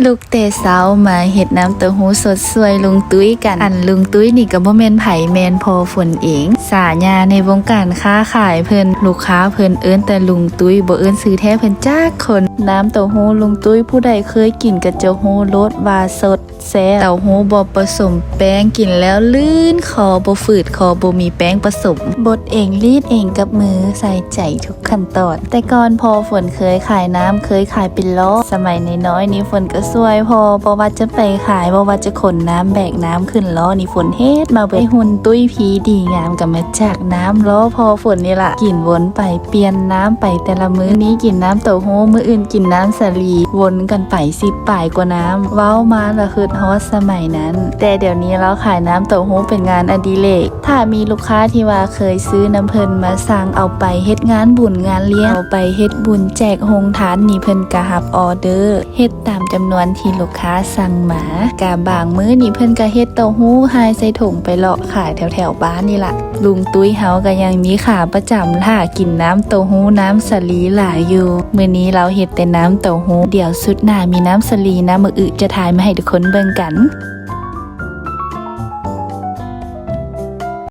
ลูกเตะเสามาเฮ็ดน้ำเต้าหู้สดสวยลุงตุ้ยกันลุงตุ้ยนี่ก็บ่แม่นไผแม่นพอฝนเองสาญาในวงการค้าขายเพิ่นลูกค้าเพิ่นเอิ้นแต่ลุงตุ้ยบ่เอิ้นชื่อแท้เพิ่นจักคนน้ำเต้าหู้ลุงตุ้ยผู้ใดเคยกินก็จะฮู้รสว่าสดแซ่บเต้าหู้บ่ผสมแป้งกินแล้วลื่นคอบ่ฝืดคอบ่มีแป้งผสมบดเองรีดเองกับมือใส่ใจทุกขั้นตอนแต่ก่อนพอฝนเคยขายน้ำเคยขายเป็นล้อสมัยน้อยๆนี้ฝนก็สวยพอบ่ว่าจะไปขายบ่ว่าจะขนน้ำแบกน้ำขึ้นล้อนี่ฝนเฮ็ดมาเบิดหุ่นตุ้ยผีดีงามก็มาจากน้ำล้อพอฝนนี่ล่ะกินวนไปเปลี่ยนน้ำไปแต่ละมื้อนี้กินน้ำเต้าหู้มื้ออื่นกินน้ำสาลีวนกันไป10ป่ายกว่าน้ำเว้ามาละคือฮอตสมัยนั้นแต่เดี๋ยวนี้เราขายน้ำเต้าหู้เป็นงานอดิเรกถ้ามีลูกค้าที่ว่าเคยซื้อน้ำเพิ่นมาสั่งเอาไปเฮ็ดงานบุญงานเลี้ยงเอาไปเฮ็ดบุญแจกโรงทานนี่เพิ่นก็รับออเดอร์เฮ็ดตามจำนวนที่ลูกค้าสั่งมากะบางมื้อนี่เพิ่นก็เฮ็ดเต้าหู้หายใส่ถุงไปเลาะขายแถวๆบ้านนี่ล่ะลุงตุ้ยเฮาก็ยังมีขาประจำถ้ากินน้ำเต้าหู้น้ำสาลีหลายอยู่มื้อนี้เราเฮ็ดแต่น้ำเต้าหู้เดี๋ยวสุดหน้ามีน้ำสาลีน้ำมะอึจะถ่ายมาให้ทุกคนเบิ่งกัน